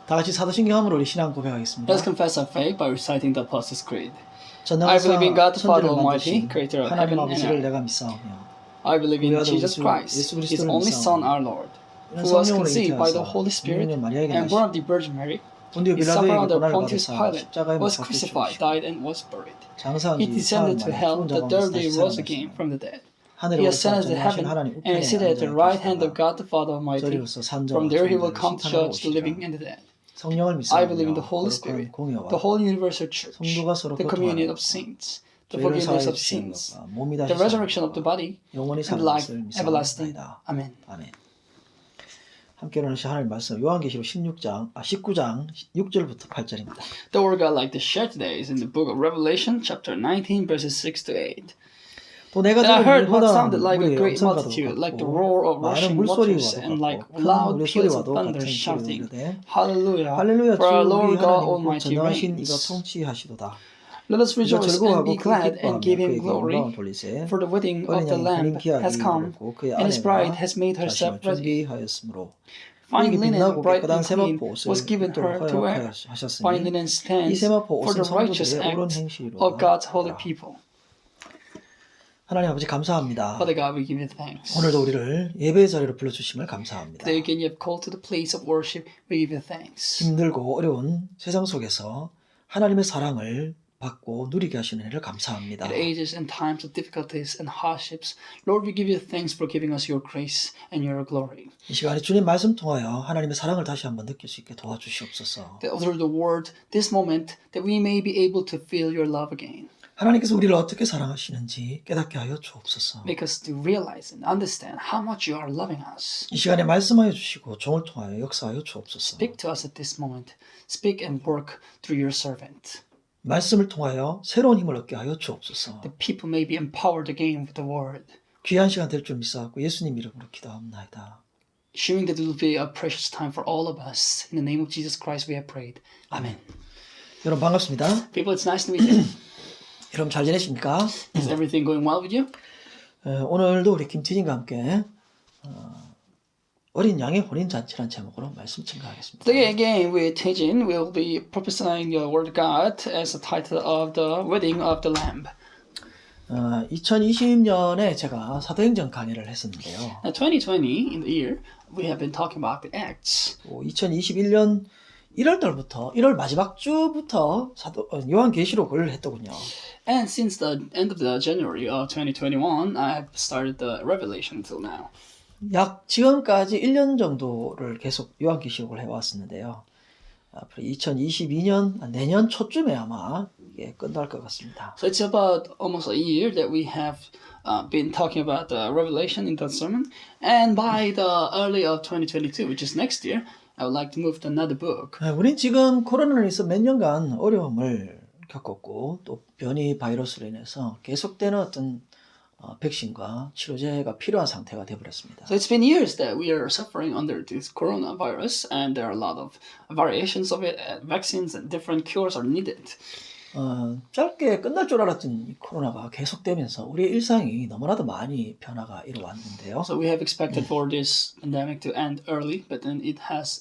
다 같이 사도신경함으로 우리 신앙 고백하겠습니다. Let's confess our faith by reciting the Apostles' Creed. I 전능하사 believe in God the Father 천지를 Almighty, 만드신 creator of 하나님 heaven and 아버지를 earth. 내가 믿사오며 I believe in 우리 아들 Jesus Christ, 예수 His 그리스도를 only Son, 믿사오며 our Lord, 이는 who was 성령으로 conceived by the 잉태하사 Holy Spirit 성령 마리아에게 and born 나시고 of the Virgin Mary. 본디오 He suffered 빌라도에게 under 고난을 Pontius 받으사 Pilate, 십자가에 못 was 박혀 crucified, 죽으시고 died, and was buried. 장사한 He 뒤 descended 사흘 to 만에 hell. 죽은 자 The 가운데서 third 다시 day rose again 살아나시고 from the dead. 하늘에 He 올라서 ascended to 전능하신 heaven 하나님 and 우편에 is seated at the right hand of 앉아 God the Father Almighty. 저리로서 산자와 From there He will 죽은 come 자를 to 심판하러 judge the living 오시리라. and the dead. 성령을 I believe in the 믿사오며 Holy 거룩한 Spirit, 공의와 the Holy Universal Church, 성도가 서로 the communion 교통하는 of saints, the 죄를 forgiveness 사하여 of 주시는 sins, 것과 몸이 the 다시 resurrection of the 사는 body, 것과 영원히 and life 사는 것을 everlasting. 믿사옵나이다. Amen. 아멘. 함께 나누실 하나님 말씀 요한계시록 19장 6절부터 8절입니다. The word God like to share today is in the book of Revelation, chapter 19, verses 6 to 8. 또 내가 And I 들은 heard what 보다 sounded like a 무리의 great 엄성과도 multitude, like the 같고 roar of 많은 rushing waters, 물소리와도 and like 같고 큰 loud 물의 peals of 소리와도 thunder, 같은 소리로 shouting, 이르되 Hallelujah, 할렐루야 주 for our 우리 Lord God 하나님 곧 Almighty 전능하신 이가 reigns. 통치하시도다. Let us 이가 rejoice and 즐거워하고 be 크게 glad and give 기뻐하며 Him 그에게 영광을 glory, 돌리세 for the wedding of 어린 the 양이 Lamb 그린 기약이 has come, 이르렀고 그의 and His bride 아내가 has made herself 자신을 ready. 준비하였으므로 Fine 그에게 linen, 빛나고 bright 깨끗한 and clean, 세마포 옷을 was given her 입도록 to wear. Fine 허락하셨으니 linen 이 stands 세마포 for 옷은 the righteous 성도들의 옳은 act 행실이로다 of God's holy 하더라. people. 하나님 아버지 감사합니다. Father God, we give you thanks. 오늘도 우리를 예배의 자리로 불러주심을 감사합니다. Today again you have called to the place of worship. We give you thanks. 힘들고 어려운 세상 속에서 하나님의 사랑을 받고 누리게 하시는 일을 감사합니다. At ages and times of difficulties and hardships, Lord, we give you thanks for giving us your grace and your glory. 이 시간에 주님 말씀 통하여 하나님의 사랑을 다시 한번 느낄 수 있게 도와주시옵소서. That through the word, this moment, that we may be able to feel your love again. 하나님께서 우리를 어떻게 사랑하시는지 깨닫게 하여 주옵소서. Make us to realize and understand how much you are loving us. 이 시간에 말씀하여 주시고 종을 통하여 역사하여 주옵소서. Speak to us at this moment. Speak and work through your servant. 말씀을 통하여 새로운 힘을 얻게 하여 주옵소서. The people may be empowered again with the word. 귀한 시간 될 줄 믿사옵고 예수님 이름으로 기도합니다. Assuming that it will be a precious time for all of us. In the name of Jesus Christ we have prayed. Amen. 여러분 반갑습니다. People, it's nice to meet you. 여러분 잘 지내십니까? Is everything going well with you? 오늘도 우리 김태진과 함께 어린 양의 혼인잔치라는 제목으로 말씀 증거하겠습니다. Today again with Taejin, we'll be prophesying the word of God as the title of the wedding of the Lamb. 2020년에 제가 사도행전 강의를 했었는데요. Now 2020, in the year, we have been talking about the Acts. 2021년 1월달부터 1월 마지막 주부터 요한계시록을 했더군요. And since the end of the January of 2021, I have started the Revelation until now. 약 지금까지 1년 정도를 계속 요한계시록을 해왔었는데요. 앞으로 2022년 내년 초쯤에 아마 이게 끝날 것 같습니다. So it's about almost a year that we have been talking about the Revelation in that sermon. And by the early of 2022, which is next year, I would like to move to another book. 우린 지금 코로나로 인해서 몇 년간 어려움을 겪었고 또 변이 바이러스로 인해서 계속되는 어떤 백신과 치료제가 필요한 상태가 되어버렸습니다. So it's been years that we are suffering under this coronavirus, and there are a lot of variations of it, vaccines and different cures are needed. 짧게 끝날 줄 알았던 이 코로나가 계속되면서 우리의 일상이 너무나도 많이 변화가 이루어왔는데요. So we have expected for this pandemic to end early, but then it has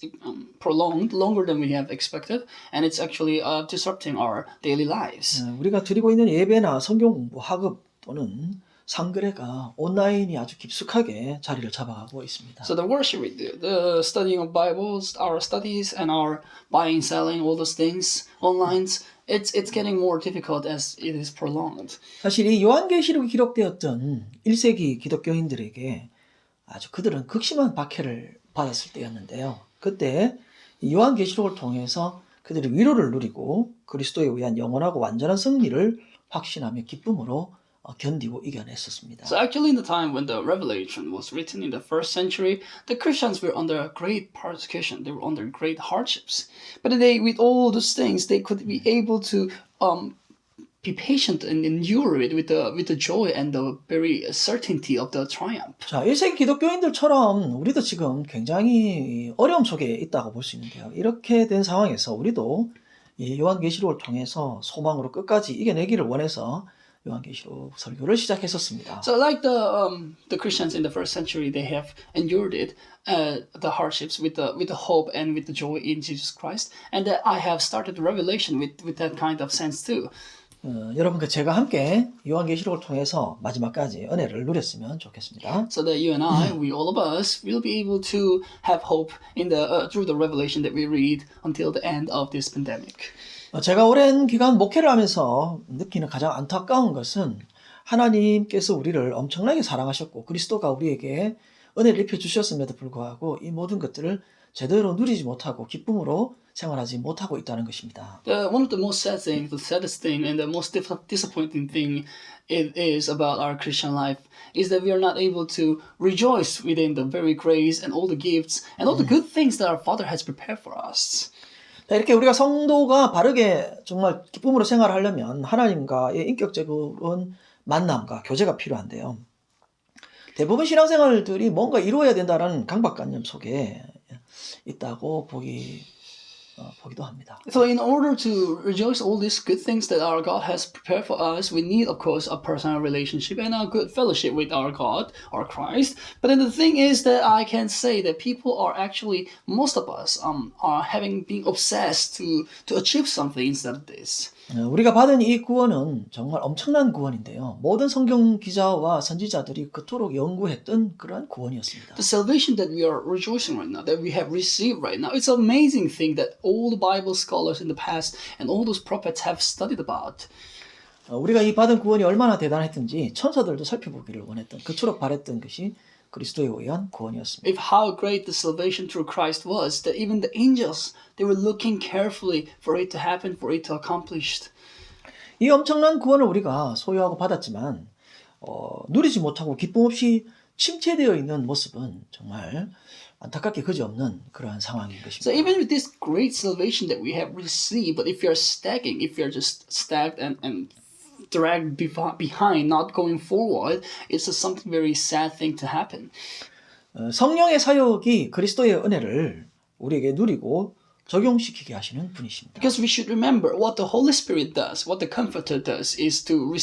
prolonged longer than we have expected, and it's actually disrupting our daily lives. 우리가 드리고 있는 예배나 성경 공부, 학업 또는 상거래가 온라인이 아주 깊숙하게 자리를 잡아가고 있습니다. So the worship we do, the studying of Bibles, our studies, and our buying, selling, all those things online, it's getting more difficult as it is prolonged. 사실 이 요한계시록이 기록되었던 1세기 기독교인들에게 아주 그들은 극심한 박해를 받았을 때였는데요. 그때 이 요한계시록을 통해서 그들이 위로를 누리고 그리스도에 의한 영원하고 완전한 승리를 확신하며 기쁨으로 견디고 이겨냈었습니다. So actually in the time when the Revelation was written in the first century, the Christians were under great persecution. They were under great hardships. But they, with all those things, they could be able to be patient and endure it with the joy and the very certainty of the triumph. 자, 1세기 기독교인들처럼 우리도 지금 굉장히 어려움 속에 있다고 볼 수 있는데요. 이렇게 된 상황에서 우리도 이 요한계시록을 통해서 소망으로 끝까지 이겨내기를 원해서 요한계시록 설교를 시작했었습니다. So like the Christians in the first century, they have endured it, the hardships with the hope and with the joy in Jesus Christ, and that I have started Revelation with that kind of sense too. 여러분과 제가 함께 요한계시록을 통해서 마지막까지 은혜를 누렸으면 좋겠습니다. So that you and I, we all of us, will be able to have hope in the through the revelation that we read until the end of this pandemic. 제가 오랜 기간 목회를 하면서 느끼는 가장 안타까운 것은 하나님께서 우리를 엄청나게 사랑하셨고 그리스도가 우리에게 은혜를 입혀주셨음에도 불구하고 이 모든 것들을 제대로 누리지 못하고 기쁨으로 생활하지 못하고 있다는 것입니다. One of the most sad things, the saddest thing, and the most disappointing thing it is about our Christian life is that we are not able to rejoice within the very grace and all the gifts and all the good things that our Father has prepared for us. 이렇게 우리가 성도가 바르게 정말 기쁨으로 생활하려면 하나님과의 인격적인 만남과 교제가 필요한데요. 대부분 신앙생활들이 뭔가 이루어야 된다는 강박관념 속에 있다고 보기도 합니다. So in order to rejoice all these good things that our God has prepared for us, we need, of course, a personal relationship and a good fellowship with our God, our Christ. But then the thing is that I can say that people are actually, most of us, are being obsessed to achieve something instead of this. 우리가 받은 이 구원은 정말 엄청난 구원인데요. 모든 성경 기자와 선지자들이 그토록 연구했던 그러한 구원이었습니다. The salvation that we are rejoicing right now, that we have received right now, it's an amazing thing that all the Bible scholars in the past and all those prophets have studied about. 우리가 이 받은 구원이 얼마나 대단했던지 천사들도 살펴보기를 원했던 그토록 바랬던 것이 그리스도에 의한 구원이었습니다. If how great the salvation through Christ was, that even the angels, they were looking carefully for it to happen, for it to accomplished. 이 엄청난 구원을 우리가 소유하고 받았지만 누리지 못하고 기쁨 없이 침체되어 있는 모습은 정말 안타깝게 그지없는 그러한 상황인 것입니다. So even with this great salvation that we have received, but if you're stagging, if you're just stacked and dragged behind, not going forward, it's just something very sad thing to happen. 성령의 사역이 그리스도의 은혜를 우리에게 누리고 적용시키게 하시는 분이십니다. Because we should remember what the Holy Spirit does, what the Comforter does, is to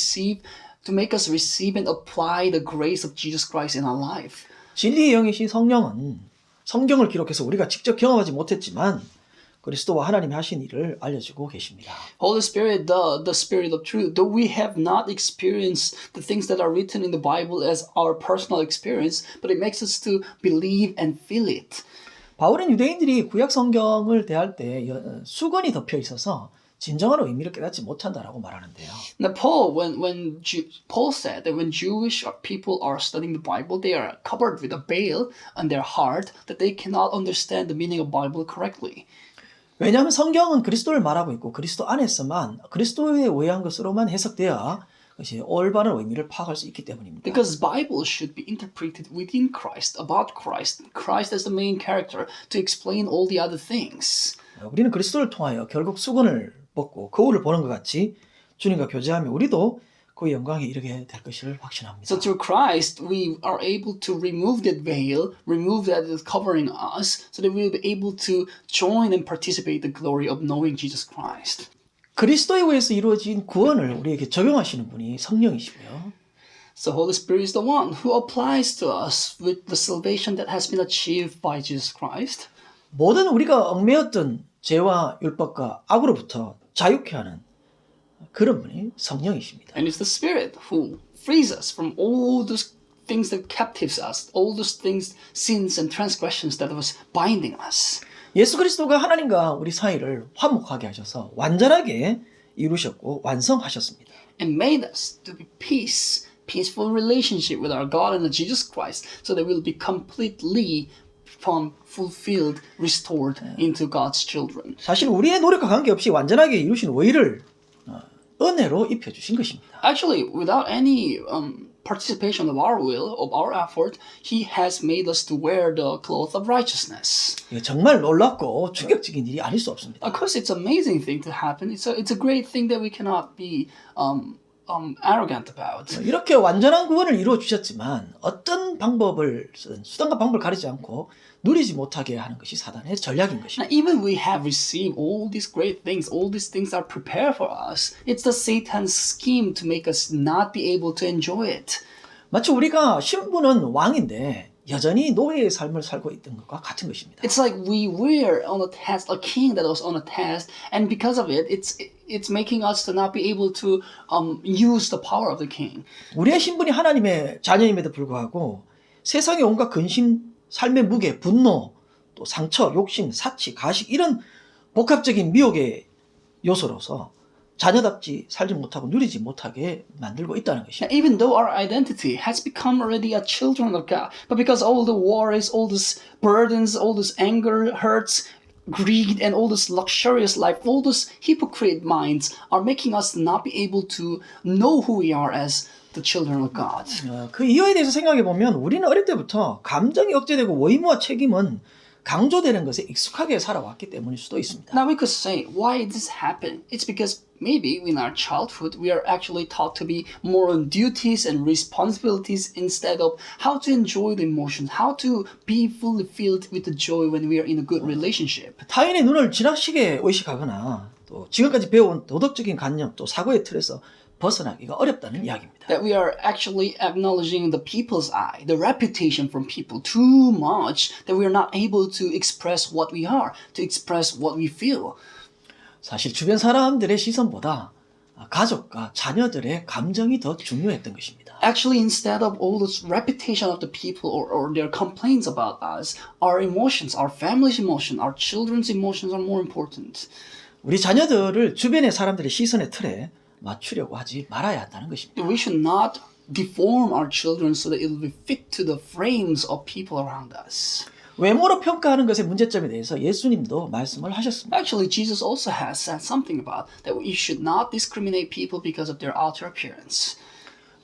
make us receive and apply the grace of Jesus Christ in our life. 진리의 영이신 성령은 성경을 기록해서 우리가 직접 경험하지 못했지만 그리스도와 하나님이 하신 일을 알려주고 계십니다. Holy Spirit, the Spirit of truth, though we have not experienced the things that are written in the Bible as our personal experience, but it makes us to believe and feel it. 바울은 유대인들이 구약 성경을 대할 때 수건이 덮여 있어서 진정한 의미를 깨닫지 못한다라고 말하는데요. Now Paul, Paul said that when Jewish people are studying the Bible, they are covered with a veil on their heart that they cannot understand the meaning of Bible correctly. 왜냐하면 성경은 그리스도를 말하고 있고 그리스도 안에서만 그리스도에 의한 것으로만 해석되어야 그것이 올바른 의미를 파악할 수 있기 때문입니다. Because Bible should be interpreted within Christ, about Christ, Christ as the main character to explain all the other things. 우리는 그리스도를 통하여 결국 수건을 벗고 거울을 보는 것 같이 주님과 교제하며 우리도 그 영광에 이르게 될 것을 확신합니다. So through Christ, we are able to remove that veil, remove that is covering us, so that we will be able to join and participate the glory of knowing Jesus Christ. 그리스도에 의해서 이루어진 구원을 우리에게 적용하시는 분이 성령이시고요. So Holy Spirit is the one who applies to us with the salvation that has been achieved by Jesus Christ. 모든 우리가 얽매였던 죄와 율법과 악으로부터 자유케 하는 그런 분이 성령이십니다. And it's the Spirit who frees us from all those things that captives us, all those things, sins and transgressions that was binding us. 예수 그리스도가 하나님과 우리 사이를 화목하게 하셔서 완전하게 이루셨고 완성하셨습니다. And made us to be peaceful relationship with our God and Jesus Christ, so that we'll be completely fulfilled, restored into God's children. 사실 우리의 노력과 관계없이 완전하게 이루신 의를 은혜로 입혀주신 것입니다. Actually, without any participation of our will, of our effort, He has made us to wear the cloth of righteousness. 정말 놀랍고 충격적인 일이 아닐 수 없습니다. Of course, it's an amazing thing to happen. It's a great thing that we cannot be arrogant about. 이렇게 완전한 구원을 이루어 주셨지만 어떤 방법을 쓰든 수단과 방법을 가리지 않고 누리지 못하게 하는 것이 사단의 전략인 Now, 것입니다. even we have received all these great things, all these things are prepared for us. It's the Satan's scheme to make us not be able to enjoy it. 마치 우리가 신부는 왕인데 여전히 노예의 삶을 살고 있던 것과 같은 것입니다. It's like we were on a task, a king that was on a task, and because of it, it's making us to not be able to use the power of the king. 우리의 신분이 하나님의 자녀임에도 불구하고 세상의 온갖 근심, 삶의 무게, 분노, 또 상처, 욕심, 사치, 가식 이런 복합적인 미혹의 요소로서 자녀답지 살지 못하고 누리지 못하게 만들고 있다는 Now, 것입니다. even though our identity has become already a children of God, but because all the worries, all these burdens, all this anger, hurts, greed, and all this luxurious life, all those hypocrite minds are making us not be able to know who we are as the children of God. 그 이유에 대해서 생각해 보면 우리는 어릴 때부터 감정이 억제되고 의무와 책임은 강조되는 것에 익숙하게 살아왔기 때문일 수도 있습니다. Now we could say, why did this happen? It's because maybe in our childhood we are actually taught to be more on duties and responsibilities instead of how to enjoy the emotions, how to be fully filled with the joy when we are in a good relationship. 타인의 눈을 지나치게 의식하거나 또 지금까지 배워온 도덕적인 관념 또 사고의 틀에서 벗어나기가 어렵다는 이야기입니다. That we are actually acknowledging the people's eye, the reputation from people too much that we are not able to express what we are, to express what we feel. 사실 주변 사람들의 시선보다 가족과 자녀들의 감정이 더 중요했던 것입니다. Actually, instead of all this reputation of the people or their complaints about us, our emotions, our family's emotion, our children's emotions are more important. 우리 자녀들을 주변의 사람들의 시선의 틀에 맞추려고 하지 말아야 한다는 것입니다. We should not deform our children so that it will be fit to the frames of people around us. 외모로 평가하는 것의 문제점에 대해서 예수님도 말씀을 하셨습니다. Actually, Jesus also has said something about that we should not discriminate people because of their outer appearance.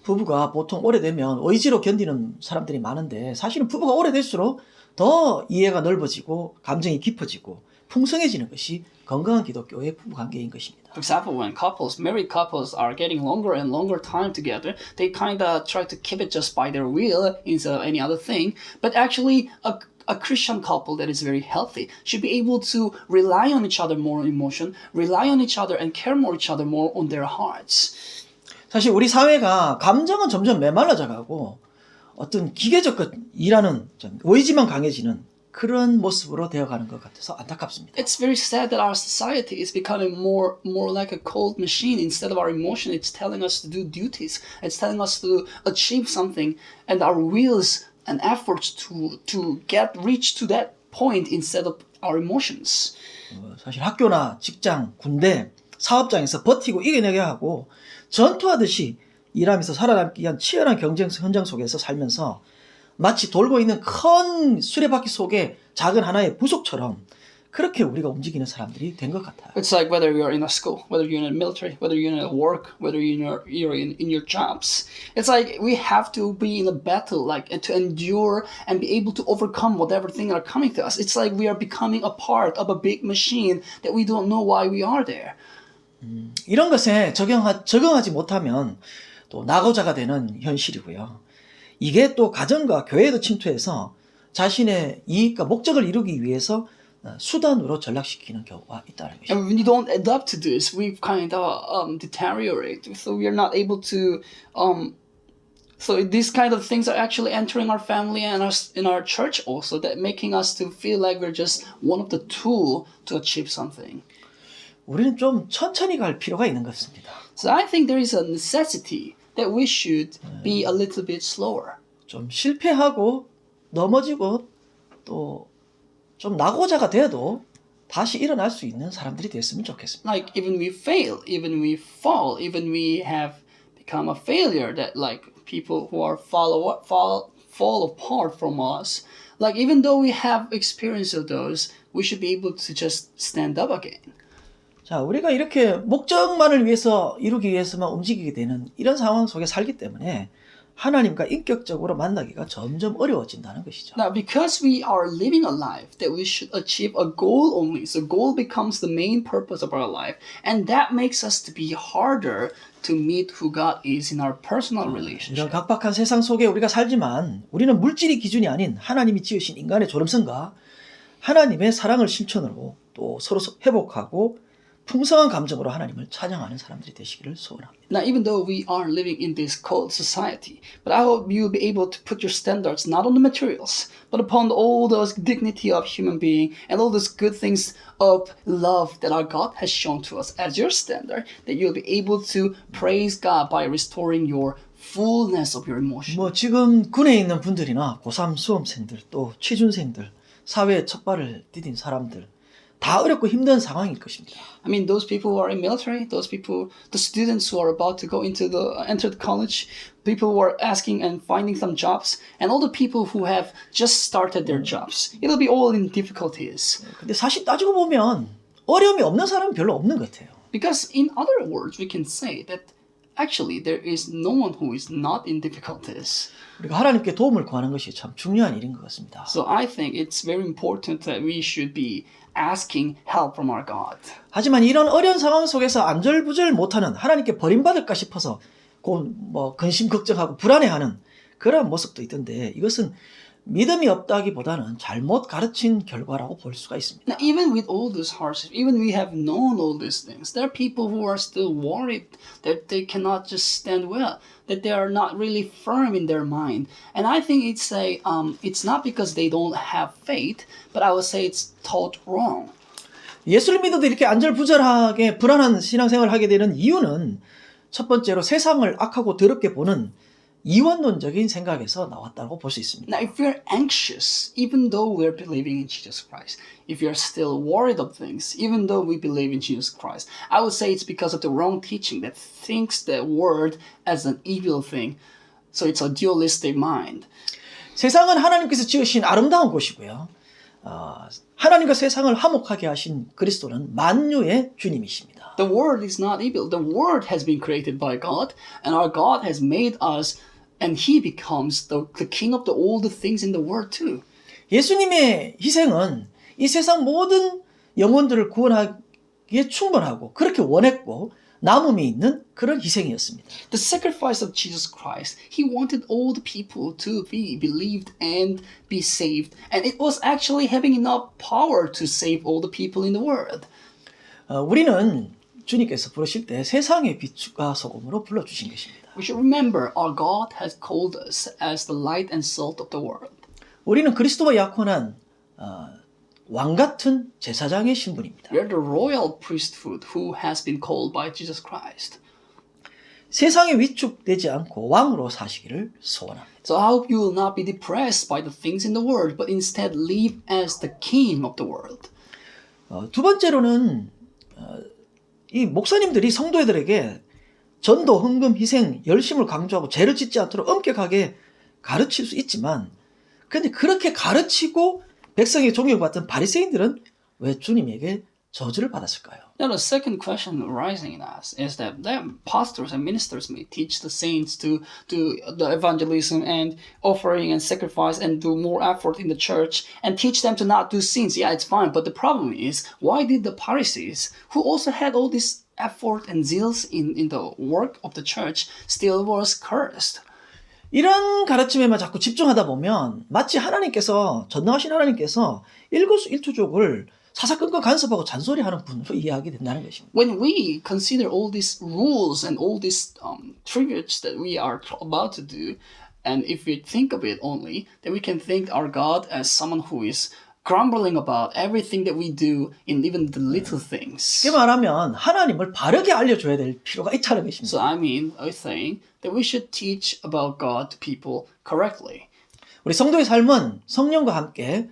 부부가 보통 오래되면 의지로 견디는 사람들이 많은데 사실은 부부가 오래될수록 더 이해가 넓어지고 감정이 깊어지고 풍성해지는 것이 건강한 기독교의 부부 관계인 것입니다. For example, when married couples are getting longer and longer time together, they kind of try to keep it just by their will instead of any other thing. But actually, a Christian couple that is very healthy should be able to rely on each other more on emotion, rely on each other and care more each other more on their hearts. 사실 우리 사회가 감정은 점점 메말라져 가고 어떤 기계적 일하는 의지만 강해지는 그런 모습으로 되어가는 것 같아서 안타깝습니다. It's very sad that our society is becoming more like a cold machine. Instead of our emotion, it's telling us to do duties. It's telling us to achieve something, and our wills and efforts to reach to that point instead of our emotions. 사실 학교나 직장, 군대, 사업장에서 버티고 이겨내야 하고 전투하듯이 일하면서 살아남기 위한 치열한 경쟁 현장 속에서 살면서 마치 돌고 있는 큰 수레바퀴 속에 작은 하나의 부속처럼 그렇게 우리가 움직이는 사람들이 된 것 같아요. It's like whether you're in a school, whether you're in the military, whether you're in work, whether you're in your jobs. It's like we have to be in a battle, like to endure and be able to overcome whatever things are coming to us. It's like we are becoming a part of a big machine that we don't know why we are there. 이런 것에 적응하지 못하면 또 낙오자가 되는 현실이고요. 이게 또 가정과 교회에도 침투해서 자신의 이익과 목적을 이루기 위해서 수단으로 전락시키는 경우가 있다는 것입니다. And when you don't adapt to this, we kind of deteriorate. So we are not able to. So these kind of things are actually entering our family and in our church also, that making us to feel like we're just one of the tool to achieve something. 우리는 좀 천천히 갈 필요가 있는 것 같습니다. So I think there is a necessity that we should be a little bit slower. 좀 실패하고 넘어지고 또 좀 낙오자가 돼도 다시 일어날 수 있는 사람들이 됐으면 좋겠습니다. Like even we fail, even we fall, even we have become a failure, that like people who are fall apart from us, like even though we have experience of those, we should be able to just stand up again. 자, 우리가 이렇게 목적만을 위해서 이루기 위해서만 움직이게 되는 이런 상황 속에 살기 때문에 하나님과 인격적으로 만나기가 점점 어려워진다는 것이죠. Now, because we are living a life that we should achieve a goal only, so goal becomes the main purpose of our life, and that makes us to be harder to meet who God is in our personal 이런 relationship. 각박한 세상 속에 우리가 살지만 우리는 물질이 기준이 아닌 하나님이 지으신 인간의 존엄성과 하나님의 사랑을 실천으로 또 서로 회복하고 풍성한 감정으로 하나님을 찬양하는 사람들이 되시기를 소원합니다. Now, even though we are living in this cold society, but I hope you'll be able to put your standards not on the materials, but upon all those dignity of human being and all those good things of love that our God has shown to us as your standard, that you'll be able to praise God by restoring your fullness of your emotion. 뭐 지금 군에 있는 분들이나 고3 수험생들 또 취준생들 사회에 첫 발을 디딘 사람들 다 어렵고 힘든 상황일 것입니다. I mean, those people who are in military, those people, the students who are about to go into enter the college, people who are asking and finding some jobs, and all the people who have just started their jobs. It'll be all in difficulties. 근데 사실 따지고 보면 어려움이 없는 사람은 별로 없는 것 같아요. Because in other words, we can say that actually there is no one who is not in difficulties. 우리가 하나님께 도움을 구하는 것이 참 중요한 일인 것 같습니다. So I think it's very important that we should be asking help from our God. 하지만 이런 어려운 상황 속에서 안절부절 못하는 하나님께 버림받을까 싶어서 뭐 근심 걱정하고 불안해하는 그런 모습도 있던데 이것은 믿음이 없다기보다는 잘못 가르친 결과라고 볼 수가 있습니다. Now, even with all those hardships, even we have known all these things, there are people who are still worried that they cannot just stand well, that they are not really firm in their mind. And I think it's not because they don't have faith, but I would say it's taught wrong. 예수를 믿어도 이렇게 안절부절하게 불안한 신앙생활을 하게 되는 이유는 첫 번째로 세상을 악하고 더럽게 보는 이원론적인 생각에서 나왔다고 볼 수 있습니다. Now, if we're anxious, even though we're believing in Jesus Christ, if you're still worried of things, even though we believe in Jesus Christ, I would say it's because of the wrong teaching that thinks the word as an evil thing. So it's a dualistic mind. 세상은 하나님께서 지으신 아름다운 곳이고요. 하나님과 세상을 화목하게 하신 그리스도는 만유의 주님이십니다. The world is not evil. The world has been created by God, and our God has made us, and He becomes the king of all the things in the world too. 예수님의 희생은 이 세상 모든 영혼들을 구원하기에 충분하고 그렇게 원했고 남음이 있는 그런 희생이었습니다. The sacrifice of Jesus Christ, He wanted all the people to be believed and be saved, and it was actually having enough power to save all the people in the world. 우리는 주님께서 부르실 때 세상의 빛과 소금으로 불러주신 것입니다. We should remember our God has called us as the light and salt of the world. 우리는 그리스도와 약혼한 왕 같은 제사장의 신분입니다. We are the royal priesthood who has been called by Jesus Christ. 세상에 위축되지 않고 왕으로 사시기를 소원합니다. So I hope you will not be depressed by the things in the world, but instead live as the king of the world. 두 번째로는 이 목사님들이 성도들에게 전도, 헌금, 희생, 열심을 강조하고 죄를 짓지 않도록 엄격하게 가르칠 수 있지만 그런데 그렇게 가르치고 백성에게 존경받던 바리새인들은 왜 주님에게 저주를 받았을까요? Now the second question arising in us is that them pastors and ministers may teach the saints to do the evangelism and offering and sacrifice and do more effort in the church and teach them to not do sins. Yeah, it's fine. But the problem is, why did the Pharisees, who also had all this effort and zeals in the work of the church, still was cursed? 이런 가르침에만 자꾸 집중하다 보면 마치 하나님께서 전능하신 하나님께서 일거수일투족을 사사건건 간섭하고 잔소리하는 분으로 이해하게 된다는 것입니다. When we consider all these rules and all these tributes that we are about to do, and if we think of it only, then we can think our God as someone who is grumbling about everything that we do in even the little things. 쉽게 말하면 하나님을 바르게 알려줘야 될 필요가 있다는 것입니다. So I mean, I think that we should teach about God to people correctly. 우리 성도의 삶은 성령과 함께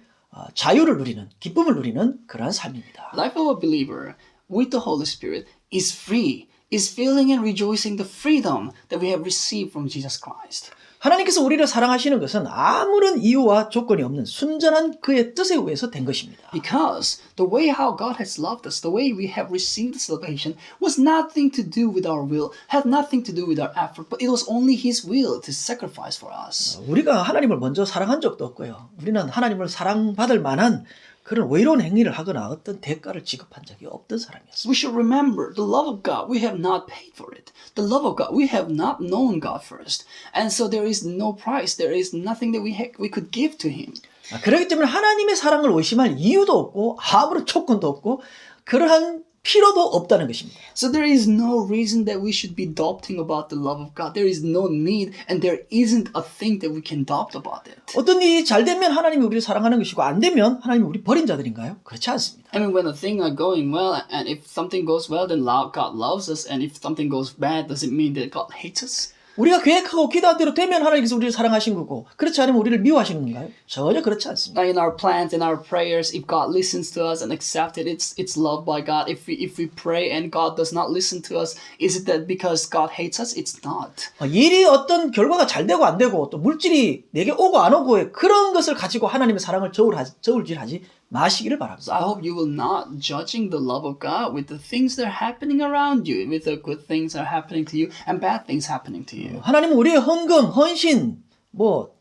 자유를 누리는, 기쁨을 누리는 그러한 삶입니다. Life of a believer with the Holy Spirit is free, is feeling and rejoicing the freedom that we have received from Jesus Christ. 하나님께서 우리를 사랑하시는 것은 아무런 이유와 조건이 없는 순전한 그의 뜻에 의해서 된 것입니다. Because the way how God has loved us, the way we have received salvation, was nothing to do with our will, had nothing to do with our effort, but it was only His will to sacrifice for us. 우리가 하나님을 먼저 사랑한 적도 없고요. 우리는 하나님을 사랑받을 만한 그런 외로운 행위를 하거나 어떤 대가를 지급한 적이 없던 사람이었습니다. We should remember the love of God. We have not paid for it. The love of God. We have not known God first. And so there is no price. There is nothing that we could give to Him. 그렇기 때문에 하나님의 사랑을 의심할 이유도 없고 아무런 조건도 없고 그러한 필요도 없다는 것입니다. So there is no reason that we should be doubting about the love of God. There is no need and there isn't a thing that we can doubt about it. 어떤 일이 잘 되면 하나님이 우리를 사랑하는 것이고 안 되면 하나님이 우리 버린 자들인가요? 그렇지 않습니다. I mean, when a thing are going well and if something goes well, then God loves us. And if something goes bad, does it mean that God hates us? 우리가 계획하고 기도한 대로 되면 하나님께서 우리를 사랑하신 거고 그렇지 않으면 우리를 미워하시는 건가요? 전혀 그렇지 않습니다. In our plans, in our prayers, if God listens to us and accepts it, it's loved by God. If we pray and God does not listen to us, is it that because God hates us? It's not. 일이 어떤 결과가 잘 되고 안 되고 또 물질이 내게 오고 안 오고의 그런 것을 가지고 하나님의 사랑을 저울질하지 마시기를 바랍니다. So I hope you will not judging the love of God with the things that are happening around you, with the good things that are happening to you and bad things happening to you. 하나님은 우리의 헌금, 헌신,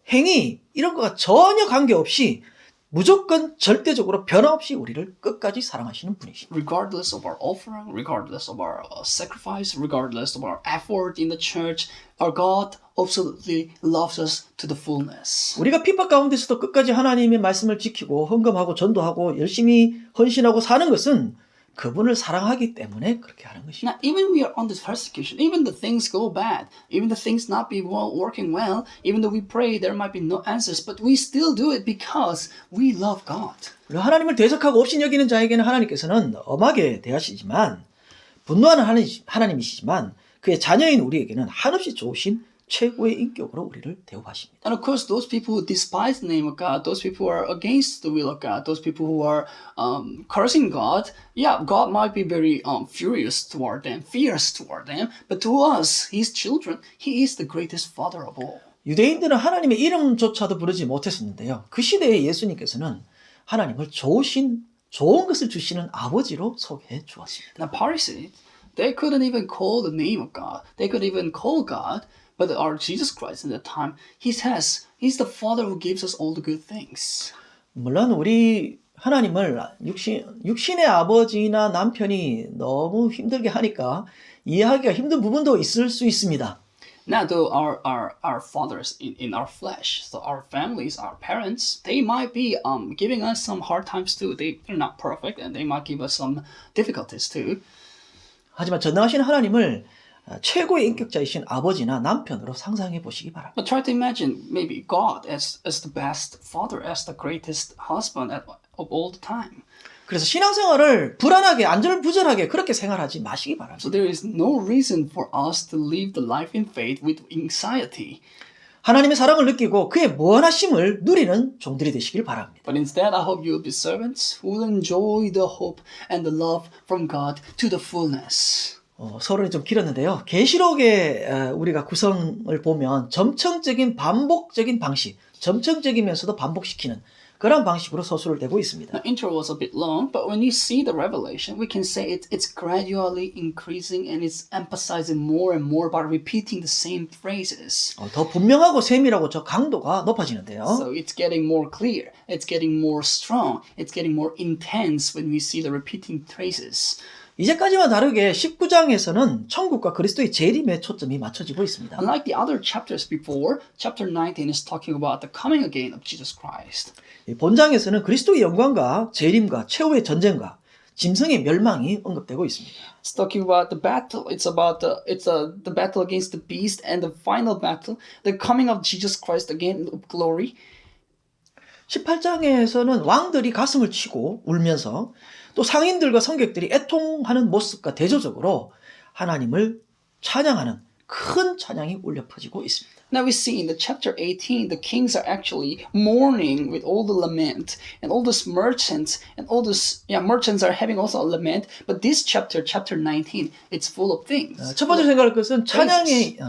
행위 이런 거가 전혀 관계없이 무조건 절대적으로 변함없이 우리를 끝까지 사랑하시는 분이십니다. Regardless of our offering, regardless of our sacrifice, regardless of our effort in the church, our God absolutely loves us to the fullness. 우리가 핍박 가운데서도 끝까지 하나님의 말씀을 지키고 헌금하고 전도하고 열심히 헌신하고 사는 것은 그분을 사랑하기 때문에 그렇게 하는 것입니다. Now, even we are on this persecution, even the things go bad, even the things not be working well, even though we pray there might be no answers, but we still do it because we love God. 하나님을 대적하고 없인 여기는 자에게는 하나님께서는 엄하게 대하시지만 분노하는 하나님이시지만 그의 자녀인 우리에게는 한없이 좋으신 최고의 인격으로 우리를 대우하십니다. And of course, those people who despise the name of God, those people who are against the will of God, those people who are cursing God, yeah, God might be very furious toward them, fierce toward them, but to us, His children, He is the greatest Father of all. 유대인들은 하나님의 이름조차도 부르지 못했었는데요. 그 시대에 예수님께서는 하나님을 좋은 것을 주시는 아버지로 소개해 주었습니다. Now, Pharisees, they couldn't even call the name of God. They couldn't even call God. But our Jesus Christ in that time, He's the Father who gives us all the good things. 물론 우리 하나님을 육신의 아버지나 남편이 너무 힘들게 하니까 이해하기가 힘든 부분도 있을 수 있습니다. Now, though our fathers in our flesh, so our families, our parents, they might be giving us some hard times too. They're not perfect and they might give us some difficulties too. 하지만 전능하신 하나님을 최고의 인격자이신 아버지나 남편으로 상상해 보시기 바랍니다. But try to imagine maybe God as the best father, as the greatest husband of all the time. 그래서 신앙생활을 불안하게 안절부절하게 그렇게 생활하지 마시기 바랍니다. So there is no reason for us to live the life in faith with anxiety. 하나님의 사랑을 느끼고 그의 무한하심을 누리는 종들이 되시길 바랍니다. But instead, I hope you will be servants who will enjoy the hope and the love from God to the fullness. 서론이 좀 길었는데요. 계시록의 우리가 구성을 보면 점층적인 반복적인 방식, 점층적이면서도 반복시키는 그런 방식으로 서술을 되고 있습니다. The intro was a bit long, but when you see the revelation, we can say it's gradually increasing and it's emphasizing more and more by repeating the same phrases. 더 분명하고 세밀하고 저 강도가 높아지는데요. So it's getting more clear, it's getting more strong, it's getting more intense when we see the repeating phrases. 이제까지와 다르게 19장에서는 천국과 그리스도의 재림에 초점이 맞춰지고 있습니다. Unlike the other chapters before, chapter 19 is talking about the coming again of Jesus Christ. 본장에서는 그리스도의 영광과 재림과 최후의 전쟁과 짐승의 멸망이 언급되고 있습니다. It's talking about the battle. It's about the battle against the beast and the final battle, the coming of Jesus Christ again of glory. 18장에서는 왕들이 가슴을 치고 울면서 또 상인들과 성객들이 애통하는 모습과 대조적으로 하나님을 찬양하는 큰 찬양이 울려 퍼지고 있습니다. Now we see in the chapter 18, the kings are actually mourning with all the lament, and all these merchants, and all these merchants are having also a lament. But this chapter 19, it's full of things. 첫 번째 생각할 것은 찬양의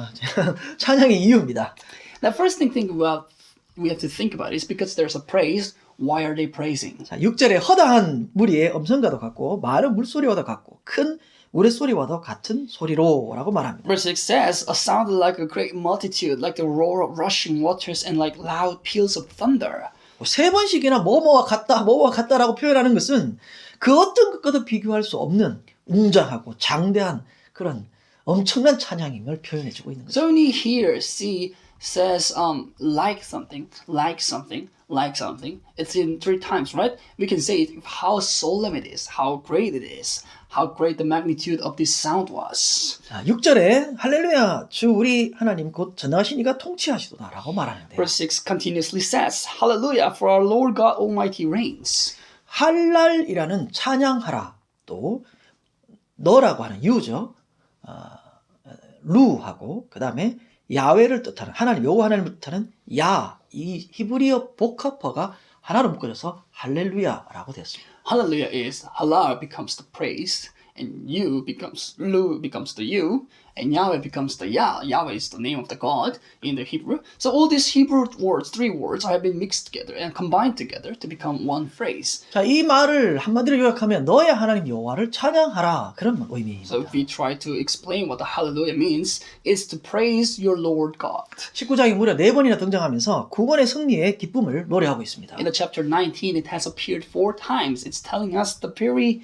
이유입니다. The first thing we have to think about is because there's a praise, why are they praising? 자, 6절에 허다한 무리의 음성과도 같고 많은 물소리와도 같고 큰 우레소리와도 같은 소리로라고 말합니다. Verse 6 says, a sound like a great multitude, like the roar of rushing waters and like loud peals of thunder. 세 번씩이나 뭐뭐와 같다라고 표현하는 것은 그 어떤 것과도 비교할 수 없는 웅장하고 장대한 그런 엄청난 찬양임을 표현해주고 있는 거죠. So when you hear, see, says like something, like something, like something, it's in 3 times, right? We can say how solemn it is, how great it is, how great the magnitude of this sound was. 자, 6절에 할렐루야 주 우리 하나님 곧 전능하신 이가 통치하시도다라고 말하는데요. Verse 6 continuously says, Hallelujah, for our Lord God Almighty reigns. 할랄이라는 찬양하라 또 너라고 하는 유죠. 루하고 그 다음에 야훼를 뜻하는 하나님 여호와 하나님을 뜻하는 야 이 히브리어 복합어가 하나로 묶어져서 할렐루야라고 되었습니다. Hallelujah is halal becomes the praise, and you becomes lu becomes the you, and Yahweh becomes the Yah. Yahweh is the name of the God in the Hebrew. So all these Hebrew words, 3 words, have been mixed together and combined together to become one phrase. 자, 이 말을 한마디로 요약하면 너의 하나님 여호와를 찬양하라 그런 의미입니다. So if we try to explain what the hallelujah means, it's to praise your Lord God. 19장이 무려 4번이나 등장하면서 구원의 승리의 기쁨을 노래하고 있습니다. In the chapter 19, it has appeared 4 times. It's telling us the very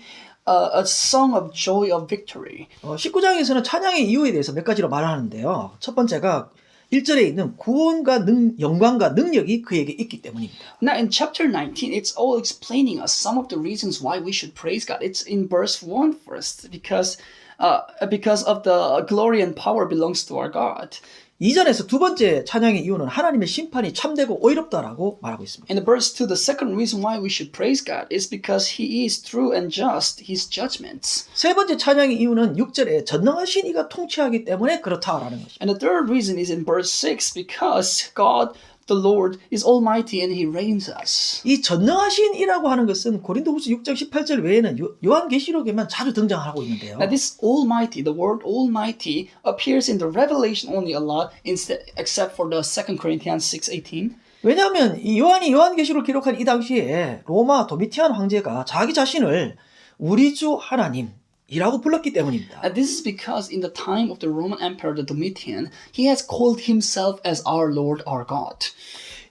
a song of joy of victory. 19장에서는 찬양의 이유에 대해서 몇 가지로 말하는데요. 첫 번째가 1절에 있는 구원과 영광과 능력이 그에게 있기 때문입니다. Now in chapter 19, it's all explaining us some of the reasons why we should praise God. It's in verse 1 first, because of the glory and power belongs to our God. 2절에서 두 번째 찬양의 이유는 하나님의 심판이 참되고 오이롭다라고 말하고 있습니다. In the verse 2, the second reason why we should praise God is because He is true and just, His judgments. 세 번째 찬양의 이유는 6절에 전능하신 이가 통치하기 때문에 그렇다라는 것입니다. And the third reason is in verse 6, because God, the Lord, is almighty and He reigns us. 이 전능하신 이라고 하는 것은 고린도후서 6장 18절 외에는 요한계시록에만 자주 등장하고 있는데요. Now this almighty, the word almighty, appears in the Revelation only a lot, except for the 2 Corinthians 6:18. 왜냐하면 이 요한이 요한계시록 기록한 이 당시에 로마 도미티안 황제가 자기 자신을 우리 주 하나님이라고 불렀기 때문입니다. And this is because in the time of the Roman Emperor, the Domitian, he has called himself as our Lord, our God.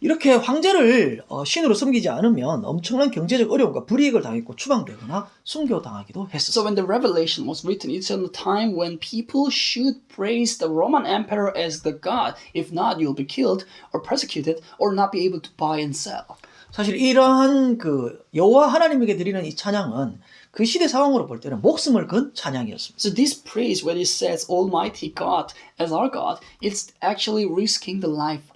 이렇게 황제를 신으로 섬기지 않으면 엄청난 경제적 어려움과 불이익을 당했고 추방되거나 순교당하기도 So 했었어요. when the Revelation was written, it's in the time when people should praise the Roman Emperor as the God. If not, you'll be killed or persecuted or not be able to buy and sell. 사실 이러한 그 여호와 하나님에게 드리는 이 찬양은 그 시대 상황으로 볼 때는 목숨을 건 찬양이었습니다. So this praise, when it says Almighty God as our God, it's actually risking the life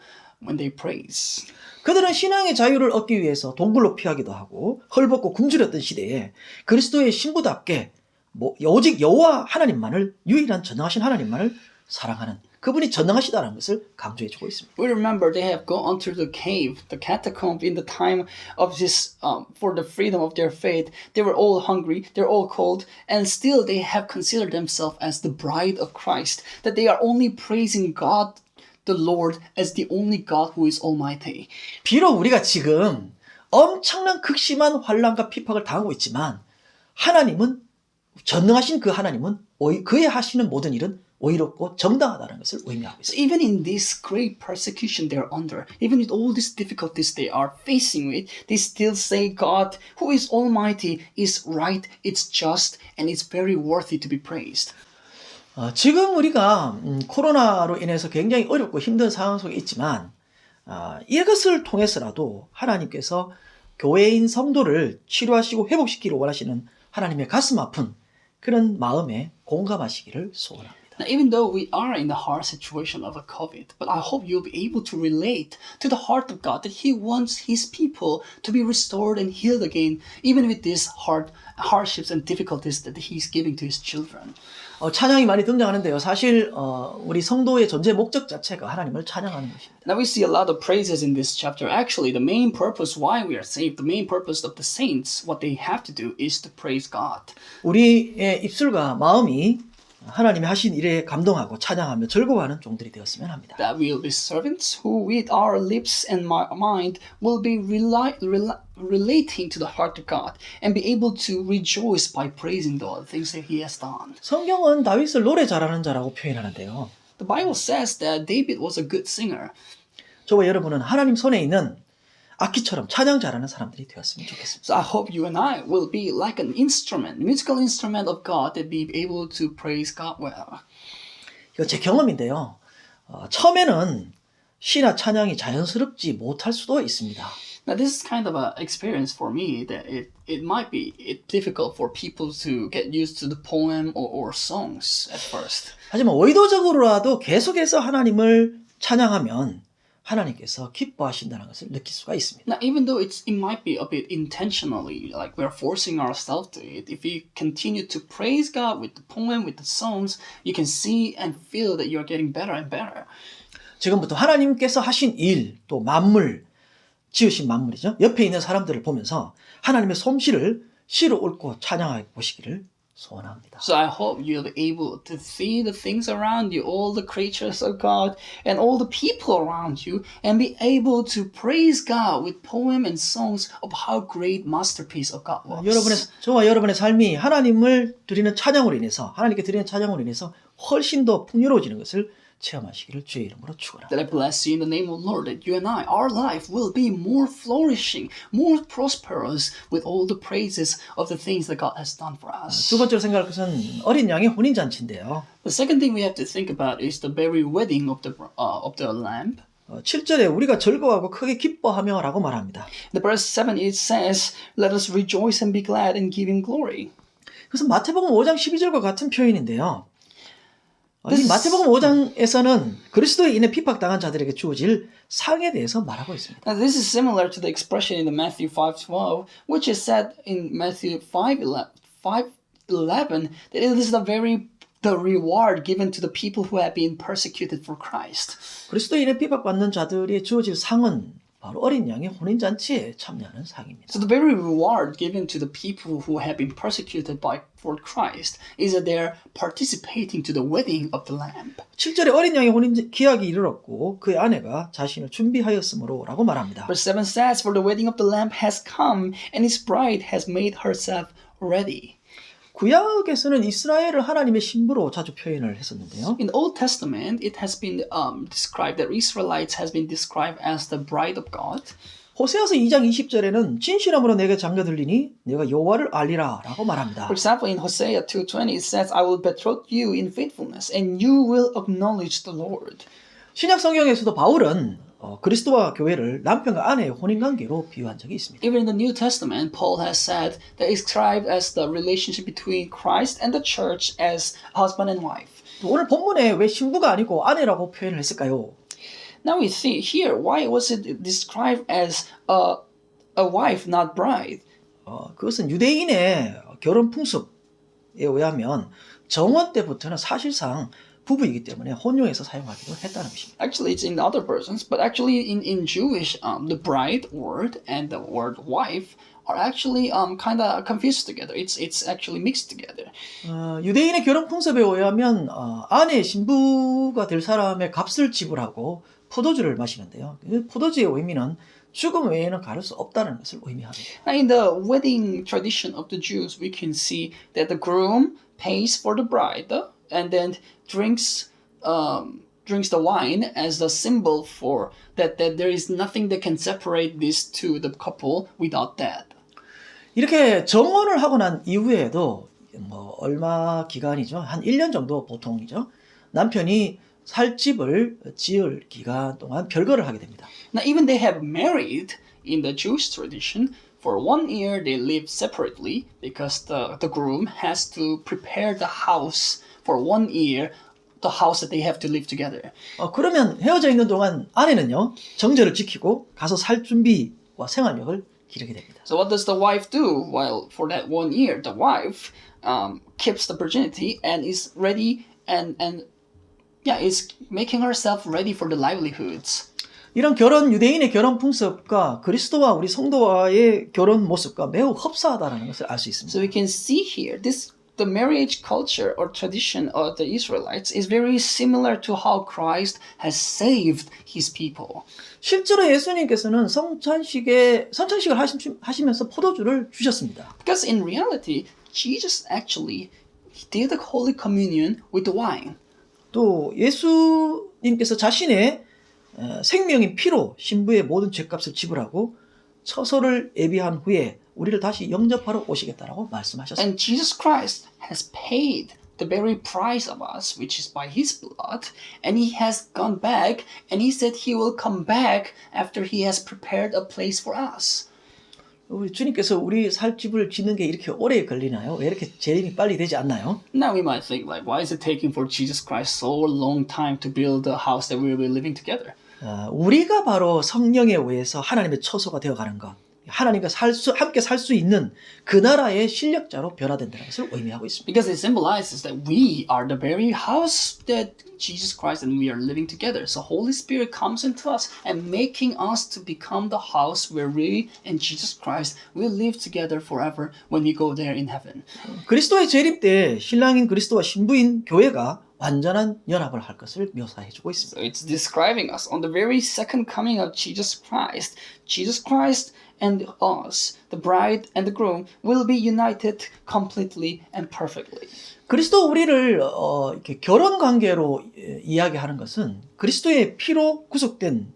when they praise. 그들은 신앙의 자유를 얻기 위해서 동굴로 피하기도 하고 헐벗고 굶주렸던 시대에 그리스도의 신부답게 오직 여호와 하나님만을 유일한 전능하신 하나님만을 사랑하는 그분이 전능하시다는 것을 강조해주고 있습니다. We remember they have gone to the cave, the catacomb in the time of this, for the freedom of their faith. They were all hungry, they're all cold, and still they have considered themselves as the bride of Christ, that they are only praising God, the Lord, as the only God who is almighty. 비록 우리가 지금 엄청난 극심한 환난과 핍박을 당하고 있지만 하나님은 전능하신 그 하나님은 그의 하시는 모든 일은 오이롭고 정당하다는 것을 의미하고 So 있습니다. even in this great persecution they're under, even with all these difficulties they are facing with, they still say God, who is almighty, is right, it's just, and it's very worthy to be praised. 지금 우리가 코로나로 인해서 굉장히 어렵고 힘든 상황 속에 있지만 이것을 통해서라도 하나님께서 교회인 성도를 치료하시고 회복시키기를 원하시는 하나님의 가슴 아픈 그런 마음에 공감하시기를 소원합니다. Now, even though we are in the hard situation of a COVID, but I hope you'll be able to relate to the heart of God, that He wants His people to be restored and healed again, even with these hardships and difficulties that He's giving to His children. 찬양이 많이 등장하는데요. 사실 우리 성도의 존재 목적 자체가 하나님을 찬양하는 것입니다. Now we see a lot of praises in this chapter. Actually, the main purpose why we are saved, the main purpose of the saints, what they have to do is to praise God. 우리의 입술과 마음이 하나님이 하신 일에 감동하고 찬양하며 즐거워하는 종들이 되었으면 합니다. That we will be servants who, with our lips and mind, will be relating to the heart of God and be able to rejoice by praising the things that He has done. 성경은 다윗을 노래 잘하는 자라고 표현하는데요. The Bible says that David was a good singer. 저와 여러분은 하나님 손에 있는 악기처럼 찬양 잘하는 사람들이 되었으면 좋겠습니다. So I hope you and I will be like an instrument, musical instrument of God, that be able to praise God well. 이거 제 경험인데요. 처음에는 시나 찬양이 자연스럽지 못할 수도 있습니다. Now this is kind of an experience for me that it might be difficult for people to get used to the poem or songs at first. 하지만 의도적으로라도 계속해서 하나님을 찬양하면 하나님께서 기뻐하신다는 것을 느낄 수가 있습니다. Now, even though it might be a bit intentionally, like we're forcing ourselves to it, if you continue to praise God with the poem, with the songs, you can see and feel that you're getting better and better. 지금부터 하나님께서 하신 일, 또 만물, 지으신 만물이죠. 옆에 있는 사람들을 보면서 하나님의 솜씨를 시로 읊고 찬양해 보시기를 소원합니다. So I hope you'll be able to see the things around you, all the creatures of God, and all the people around you, and be able to praise God with poem and songs of how great masterpiece of God was. 저와 여러분의 삶이 하나님을 드리는 찬양으로 인해서, 하나님께 드리는 찬양으로 인해서 훨씬 더 풍요로워지는 것을 체험하시기를 주의 이름으로 축원합니다. That I bless you in the name of the Lord, that you and I, our life will be more flourishing, more prosperous with all the praises of the things that God has done for us. 두 번째로 생각할 것은 어린 양의 혼인잔치인데요. The second thing we have to think about is the very wedding of the lamb. 7절에 우리가 즐거워하고 크게 기뻐하며 라고 말합니다. The verse 7 it says, "Let us rejoice and be glad and give Him glory." 그것은 마태복음 5장 12절과 같은 표현인데요. 이 마태복음 5장에서는 그리스도에 인해 핍박당한 자들에게 주어질 상에 대해서 말하고 있습니다. Now this is similar to the expression in the Matthew 5:12, which is said in Matthew 5:11 that it is the reward given to the people who have been persecuted for Christ. 그리스도에 인해 핍박받는 자들이 주어질 상은 바로 어린 양의 혼인잔치에 참여하는 상입니다. So the very reward given to the people who have been persecuted for Christ is that they're participating to the wedding of the Lamb. 7절에 어린 양의 혼인 기약이 이르렀고 그의 아내가 자신을 준비하였으므로 라고 말합니다. Verse 7 says, "For the wedding of the Lamb has come, and his bride has made herself ready." 구약에서는 이스라엘을 하나님의 신부로 자주 표현을 했었는데요. In the Old Testament, it has been described that Israelites has been described as the bride of God. 호세아서 2장 20절에는 진실함으로 내게 잠겨 들리니 내가 여호와를 알리라라고 말합니다. For example, in Hosea 2:20, it says, "I will betroth you in faithfulness, and you will acknowledge the Lord." 신약 성경에서도 바울은 그리스도와 교회를 남편과 아내의 혼인 관계로 비유한 적이 있습니다. Even in the New Testament, Paul has said that it's described as the relationship between Christ and the church as husband and wife. 오늘 본문에 왜 신부가 아니고 아내라고 표현을 했을까요? Now we see here, why was it described as a wife, not bride? 그것은 유대인의 결혼 풍습에 의하면 정원 때부터는 사실상 부부이기 때문에 혼용해서 사용하기도 했다는 것입니다. Actually, it's in other persons, but actually in Jewish, the bride word and the word wife are actually kind of confused together. It's actually mixed together. 유대인의 결혼 풍습에 의하면 아내 신부가 될 사람의 값을 지불하고 포도주를 마시는데요. 포도주의 의미는 죽음 외에는 가릴 수 없다는 것을 의미합니다. Now, in the wedding tradition of the Jews, we can see that the groom pays for the bride and then drinks the wine as the symbol for that there is nothing that can separate these two, the couple, without that. 이렇게 정혼을 하고 난 이후에도 얼마 기간이죠. 한 1년 정도 보통이죠. 남편이 살 집을 지을 기간 동안 별거를 하게 됩니다. Now, even they have married in the Jewish tradition, for 1 year they live separately because the groom has to prepare the house for 1 year, the house that they have to live together. 그러면 헤어져 있는 동안 아내는요, 정절을 지키고 가서 살 준비와 생활력을 기르게 됩니다. So what does the wife do? Well, for that 1 year, the wife keeps the virginity and is ready and is making herself ready for the livelihoods. 이런 유대인의 결혼 풍습과 그리스도와 우리 성도와의 결혼 모습과 매우 흡사하다는 것을 알 수 있습니다. So we can see here this the marriage culture or tradition of the Israelites is very similar to how Christ has saved his people. 실제로 예수님께서는 선찬식을 하시면서 포도주를 주셨습니다. Because in reality, Jesus actually did the Holy Communion with the wine. 또 예수님께서 자신의 생명인 피로 신부의 모든 죄값을 지불하고 처소를 예비한 후에 우리를 다시 영접하러 오시겠다라고 말씀하셨습니다. And Jesus Christ has paid the very price of us, which is by his blood, and he has gone back, and he said he will come back after he has prepared a place for us. 우리 주님께서 우리 살 집을 짓는 게 이렇게 오래 걸리나요? 왜 이렇게 재림이 빨리 되지 않나요? Now we might think, like, why is it taking for Jesus Christ so long time to build the house that we will be living together? 우리가 바로 성령에 의해서 하나님의 처소가 되어가는 것, 하나님과 함께 살 수 있는 그 나라의 실력자로 변화된다는 것을 의미하고 있습니다. Because it symbolizes that we are the very house that Jesus Christ and we are living together. So Holy Spirit comes into us and making us to become the house where we and Jesus Christ will live together forever when we go there in heaven. 그리스도의 재림 때 신랑인 그리스도와 신부인 교회가 완전한 연합을 할 것을 묘사해주고 있습니다. So it's describing us on the very second coming of Jesus Christ and us, the bride and the groom, will be united completely and perfectly. 그리스도 우리를 이렇게 결혼 관계로 이야기하는 것은 그리스도의 피로 구속된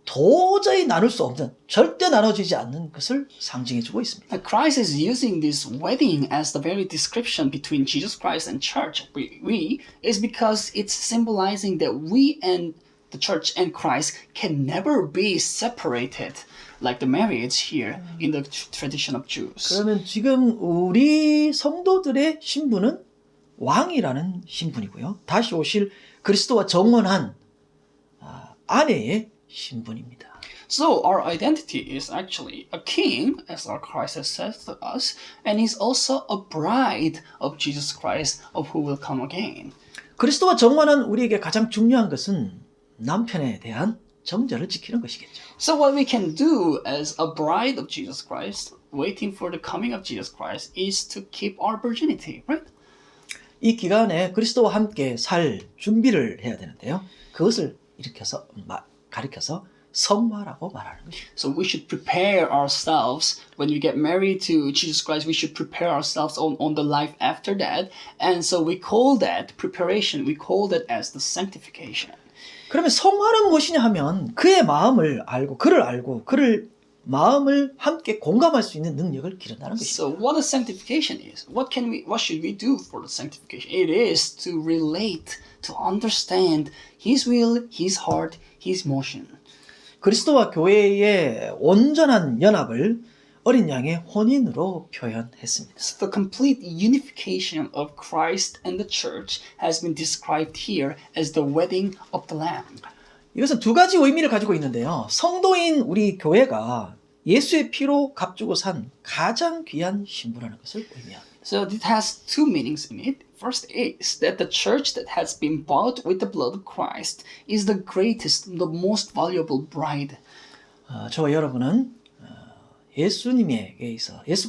도저히 나눌 수 없는 절대 나눠지지 않는 것을 상징해주고 있습니다. Christ is using this wedding as the very description between Jesus Christ and church. We is because it's symbolizing that we and the church and Christ can never be separated. Like the marriage here in the tradition of Jews. 그러면 지금 우리 성도들의 신분은 왕이라는 신분이고요. 다시 오실 그리스도와 정원한 아내의 신분입니다. So our identity is actually a king, as our Christ has said to us, and he's also a bride of Jesus Christ, of who will come again. 그리스도와 정원한 우리에게 가장 중요한 것은 남편에 대한 정절을 지키는 것이겠죠. So what we can do as a bride of Jesus Christ, waiting for the coming of Jesus Christ, is to keep our virginity, right? 이 기간에 그리스도와 함께 살 준비를 해야 되는데요. 그것을 가리켜서 성화라고 말하는 것입니다. So we should prepare ourselves when we get married to Jesus Christ. We should prepare ourselves on the life after that, and so we call that preparation. We call that as the sanctification. 그러면 성화는 무엇이냐 하면 그의 마음을 알고 그를 마음을 함께 공감할 수 있는 능력을 기른다는 것입니다. So what a sanctification is? What should we do for the sanctification? It is to relate, to understand His will, His heart, His motion. 그리스도와 교회의 온전한 연합을 어린 양의 혼인으로 표현했습니다. So the complete unification of Christ and the church has been described here as the wedding of the Lamb. 이것은 두 가지 의미를 가지고 있는데요. 성도인 우리 교회가 예수의 피로 값주고 산 가장 귀한 신부라는 것을 의미합니다. So it has two meanings in it. First is that the church that has been bought with the blood of Christ is the greatest, the most valuable bride. 저와 여러분은 예수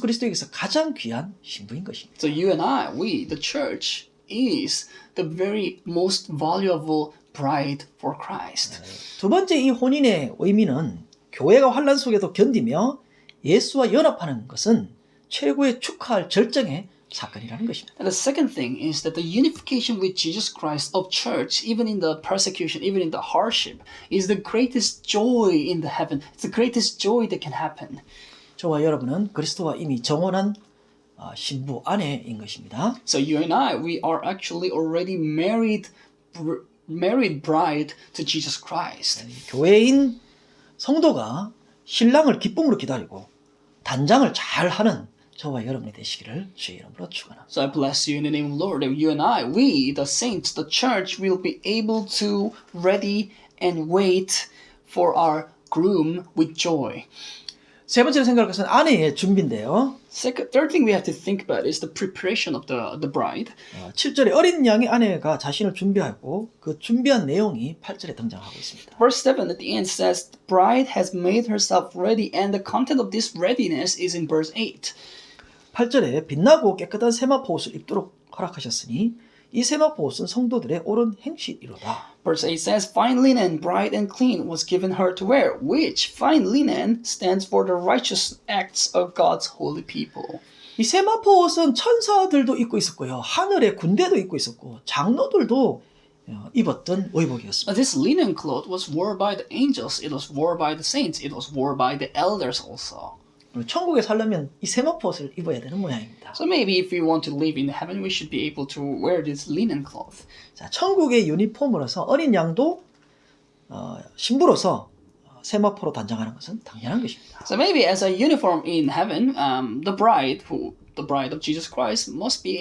그리스도에게서 가장 귀한 신부인 것입니다. So you and I, we, the church, is the very most valuable bride for Christ. 두 번째 이 혼인의 의미는 교회가 환난 속에도 견디며 예수와 연합하는 것은 최고의 축하할 절정의 사건이라는 것입니다. And the second thing is that the unification with Jesus Christ of church, even in the persecution, even in the hardship, is the greatest joy in the heaven. It's the greatest joy that can happen. 저와 여러분은 그리스도와 이미 정원한 신부 아내인 것입니다. So you and I, we are actually already married bride to Jesus Christ. 교회인 성도가 신랑을 기쁨으로 기다리고 단장을 잘하는 저와 여러분이 되시기를 주의 이름으로 축원합니다. So I bless you in the name of the Lord that you and I, we, the saints, the church, will be able to ready and wait for our groom with joy. 세 번째로 생각할 것은 아내의 준비인데요. Third thing we have to think about is the preparation of the bride. 7절에 어린 양의 아내가 자신을 준비하고 그 준비한 내용이 8절에 등장하고 있습니다. Verse 7 at the end says, the bride has made herself ready, and the content of this readiness is in verse 8. 8절에 빛나고 깨끗한 세마포 옷을 입도록 허락하셨으니 이 세마포 옷은 성도들의 옳은 행실이로다. Verse 8 says, Fine linen, bright and clean, was given her to wear, which fine linen stands for the righteous acts of God's holy people. 이 세마포 옷은 천사들도 입고 있었고요. 하늘의 군대도 입고 있었고 장로들도 입었던 의복이었습니다. This linen cloth was worn by the angels, it was worn by the saints, it was worn by the elders also. 천국에 살려면 이 세마포 옷을 입어야 되는 모양입니다. So maybe if we want to live in heaven, we should be able to wear this linen cloth. 자, 천국의 유니폼으로서 어린 양도 신부로서 세마포로 단장하는 것은 당연한 것입니다. So maybe as a uniform in heaven, the bride of Jesus Christ must be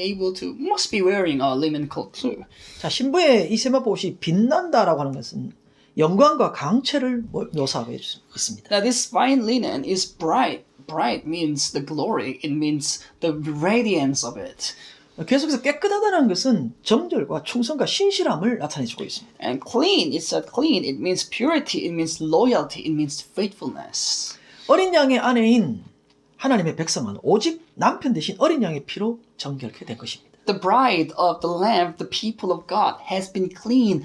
wearing a linen cloth too. 자, 신부의 이 세마포 옷이 빛난다라고 하는 것은 영광과 강체를 묘사하고 있습니다. Now this fine linen is bright. Bright means the glory. It means the radiance of it. 계속해서 깨끗하다는 것은 정결과 충성과 신실함을 나타내주고 있습니다. And clean, it said clean. It means purity. It means loyalty. It means faithfulness. 어린 양의 아내인 하나님의 백성은 오직 남편 대신 어린 양의 피로 정결케 된 것입니다. The bride of the Lamb, the people of God, has been clean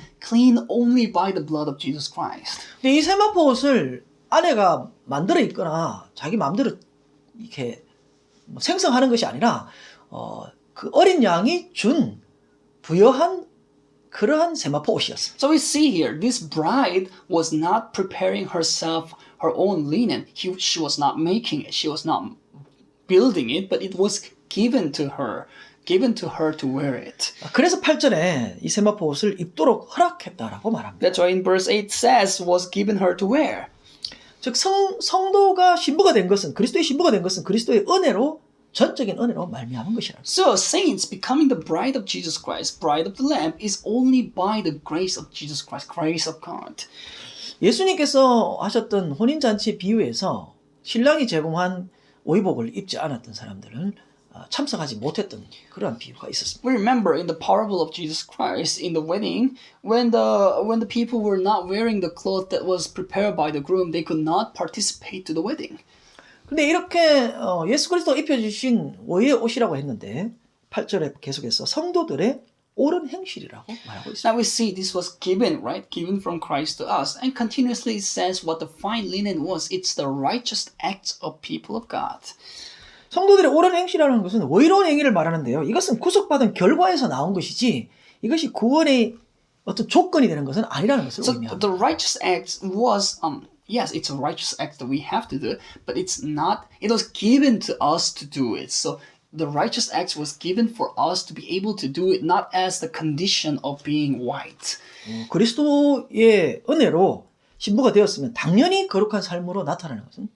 only by the blood of Jesus Christ. 근데 이 세마포 옷을 아내가 만들어 입거나 자기 마음대로 이렇게 생성하는 것이 아니라 그 어린 양이 부여한 그러한 세마포 옷이었습니다. So we see here, this bride was not preparing herself her own linen. She was not making it. She was not building it, but it was given to her to wear it. 그래서 8절에 이 세마포 옷을 입도록 허락했다라고 말합니다. That's why in verse 8 says was given her to wear. 즉 성도가 신부가 된 것은 그리스도의 신부가 된 것은 그리스도의 은혜로 전적인 은혜로 말미암은 것이라. So saints becoming the bride of Jesus Christ, bride of the Lamb, is only by the grace of Jesus Christ, grace of God. 예수님께서 하셨던 혼인잔치 비유에서 신랑이 제공한 의복을 입지 않았던 사람들은 참석하지 못했던 그러한 비유가 있었습니다. We remember in the parable of Jesus Christ in the wedding, when the people were not wearing the cloth that was prepared by the groom, they could not participate to the wedding. 근데 이렇게 예수 그리스도가 입혀주신 의의 옷이라고 했는데 8절에 계속해서 성도들의 옳은 행실이라고 말하고 있습니다. Now we see this was given, right? Given from Christ to us. And continuously it says what the fine linen was. It's the righteous acts of people of God. 성도들의 옳은 행실이라는 것은 의로운 행위를 말하는데요. 이것은 구속받은 결과에서 나온 것이지 이것이 구원의 어떤 조건이 되는 것은 아니라는 것을 So 의미합니다. the righteous act was, yes, it's a righteous act that we have to do, but it was given to us to do it. So the righteous act was given for us to be able to do it, not as the condition of being white. 그리스도의 은혜로 신부가 되었으면 당연히 거룩한 삶으로 나타나는 것은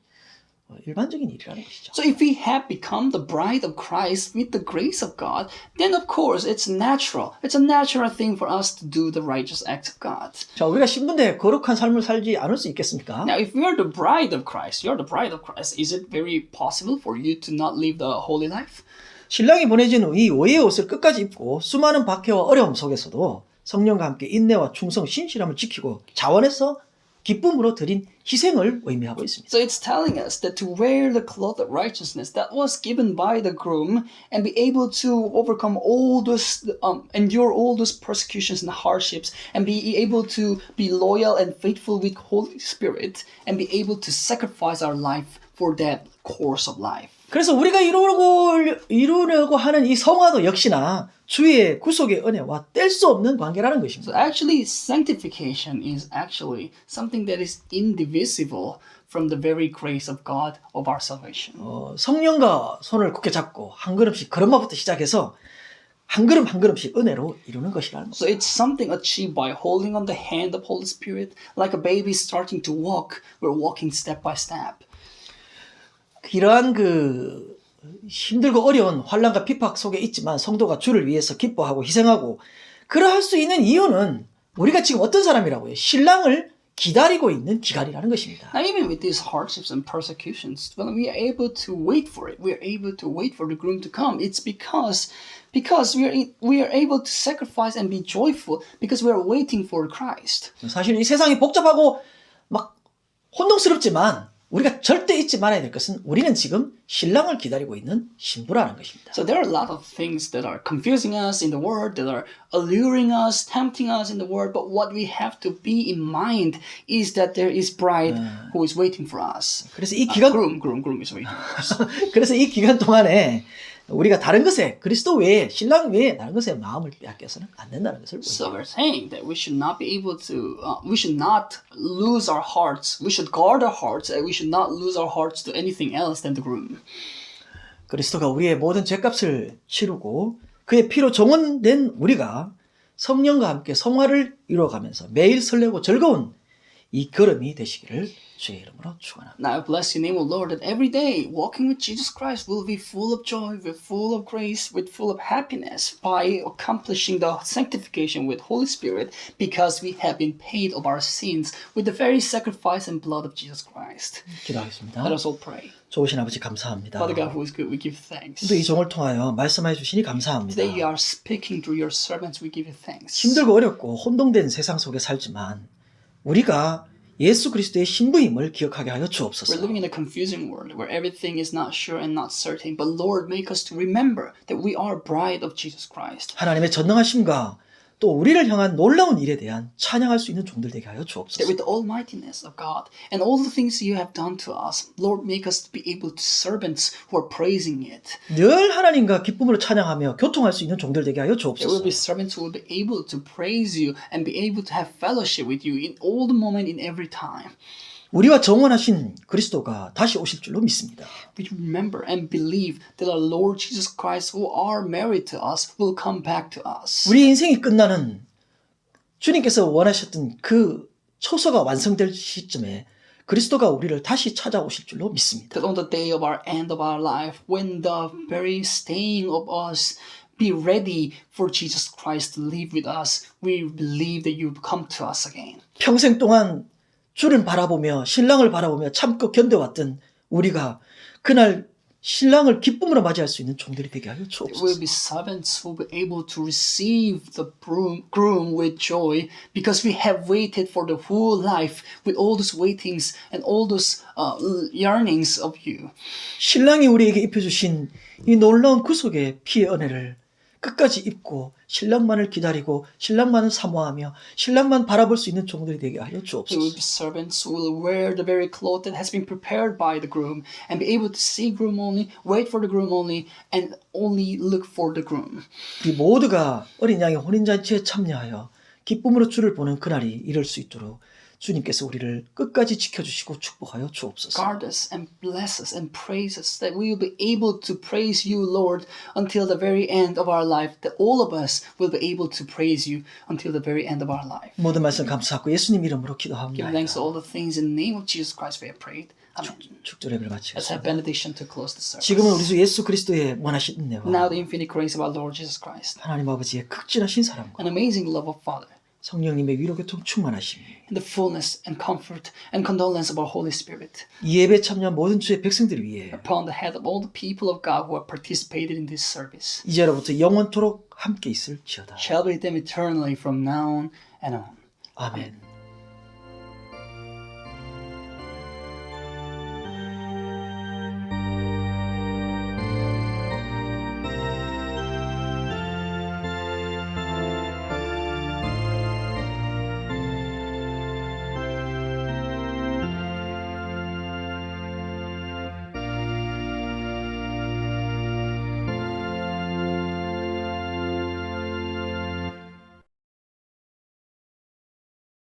일반적인 일이라는 것이죠. So if we have become the bride of Christ with the grace of God, then of course it's natural. It's a natural thing for us to do the righteous acts of God. 자, 우리가 신부인데 거룩한 삶을 살지 않을 수 있겠습니까? Now, if you're the bride of Christ, you're the bride of Christ, is it very possible for you to not live the holy life? 신랑이 보내준 이 의의 옷을 끝까지 입고 수많은 박해와 어려움 속에서도 성령과 함께 인내와 충성, 신실함을 지키고 자원해서 기쁨으로 드린 희생을 의미하고 있습니다. So it's telling us that to wear the cloth of righteousness that was given by the groom and be able to overcome all those, endure all those persecutions and hardships and be able to be loyal and faithful with Holy Spirit and be able to sacrifice our life for that course of life. 그래서 우리가 이루려고 하는 이 성화도 역시나 주의 구속의 은혜와 뗄 수 없는 관계라는 So 것입니다. actually, sanctification is actually something that is indivisible from the very grace of God of our salvation. 성령과 손을 굳게 잡고 한 걸음씩 걸음마부터 시작해서 한 걸음 한 걸음씩 은혜로 이루는 것이라는 So 것입니다. it's something achieved by holding on the hand of Holy Spirit, like a baby starting to walk. We're walking step by step. 이러한 힘들고 어려운 환난과 핍박 속에 있지만 성도가 주를 위해서 기뻐하고 희생하고 그러할 수 있는 이유는 우리가 지금 어떤 사람이라고요? 신랑을 기다리고 있는 기갈이라는 것입니다. Now, even with these hardships and persecutions, when we are able to wait for it, we are able to wait for the groom to come. It's because we are able to sacrifice and be joyful because we are waiting for Christ. 사실 이 세상이 복잡하고 막 혼동스럽지만 우리가 절대 잊지 말아야 될 것은 우리는 지금 신랑을 기다리고 있는 신부라는 것입니다. So there are a lot of things that are confusing us in the world, that are alluring us, tempting us in the world. But what we have to be in mind is that there is bride who is waiting for us. 그래서 이 기간 Groom is waiting for us. 그래서 이 기간 동안에 우리가 다른 것에 그리스도 외에 신랑 외에 다른 것에 마음을 빼앗겨서는 안 된다는 것을 보여요. So we're saying that we should not be able to, we should not lose our hearts. We should guard our hearts, and we should not lose our hearts to anything else than the groom. 그리스도가 우리의 모든 죄값을 치르고 그의 피로 정원된 우리가 성령과 함께 성화를 이루어가면서 매일 설레고 즐거운 이 걸음이 되시기를 주의 이름으로 축원합니다. Now I bless your name, O Lord, that every day walking with Jesus Christ will be full of joy, with full of grace, with full of happiness by accomplishing the sanctification with Holy Spirit, because we have been paid of our sins with the very sacrifice and blood of Jesus Christ. 기도하겠습니다. Let us all pray. 좋으신 아버지 감사합니다. Father God, who is good, we give thanks. 또 이 종을 통하여 말씀해 주시니 감사합니다. Today you are speaking through your servants, we give you thanks. 힘들고 어렵고 혼동된 세상 속에 살지만 우리가 예수 그리스도의 신부임을 기억하게 하여 We're 주옵소서. living in a confusing world where everything is not sure and not certain. But Lord, make us to remember that we are bride of Jesus Christ. 하나님의 전능하심과 또 우리를 향한 놀라운 일에 대한 찬양할 수 있는 종들 되게 하여 That 주옵소서. with the almightiness of God and all the things you have done to us, Lord, make us to be able to servants who are praising it. 늘 하나님과 기쁨으로 찬양하며 교통할 수 있는 종들 되게 하여 There will 주옵소서. be servants who will be able to praise you and be able to have fellowship with you in all the moment, in every time. 우리와 정원하신 그리스도가 다시 오실 줄로 믿습니다. We remember and believe that our Lord Jesus Christ, who are married to us, will come back to us. 우리 인생이 끝나는 주님께서 원하셨던 그 초서가 완성될 시점에 그리스도가 우리를 다시 찾아오실 줄로 믿습니다. That on the day of our end of our life, when the very staying of us be ready for Jesus Christ to live with us, we believe that you will come to us again. 평생 동안 주를 바라보며 신랑을 바라보며 참고 견뎌왔던 우리가 그날 신랑을 기쁨으로 맞이할 수 있는 종들이 되게 하여 There will 주옵소서. be servants who will be able to receive the groom with joy, because we have waited for the whole life with all those waitings and all those yearnings of you. 신랑이 우리에게 입혀주신 이 놀라운 구속의 피의 은혜를 끝까지 입고 신랑만을 기다리고 신랑만을 사모하며 신랑만 바라볼 수 있는 종들이 되게 하여 There will 주옵소서. be servants who will wear the very cloth that has been prepared by the groom and be able to see groom only, wait for the groom only, and only look for the groom. 우리 모두가 어린 양의 혼인잔치에 참여하여 기쁨으로 주를 보는 그날이 이룰 수 있도록 주님께서 우리를 끝까지 지켜주시고 축복하여 주옵소서. Guard us and bless us and praise us, that we will be able to praise you, Lord, until the very end of our life, that all of us will be able to praise you until the very end of our life. 모든 말씀 감사하고 예수님 이름으로 Give 기도합니다. thanks to all the things in the name of Jesus Christ we have prayed. Amen. 축도 예배를 Let's 마치겠습니다. have benediction to close the service. 지금은 우리 주 예수 그리스도의 원하신 은혜와 Now the infinite grace of our Lord Jesus Christ, 하나님 아버지의 극진하신 사랑과 an amazing love of Father, 성령님의 위로 교통 충만하심이 and the fullness and comfort and condolence of our Holy Spirit 이 예배 참여한 모든 주의 백성들 위해 upon the head of all the people of God who have participated in this service, 이제로부터 영원토록 함께 있을지어다. shall be with them eternally from now on and on. 아멘.